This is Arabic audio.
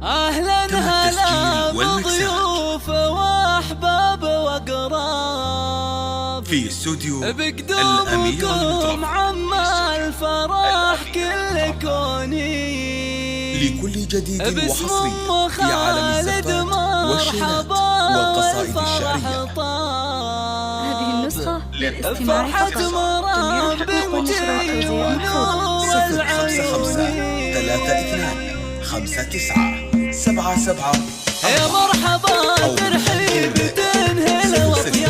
أهلا هلا بضيوف وأحباب وأقراب في استوديو بقدومكم عم الفرح كل كوني لكل جديد وحصري في عالم الزفات والشيلات والقصائد الشعرية. هذه النسخة للاستماع فرحة فقط. مرام بنتي ونور 055-32-59-77 يا مرحبا ترحيب تنهل وطياب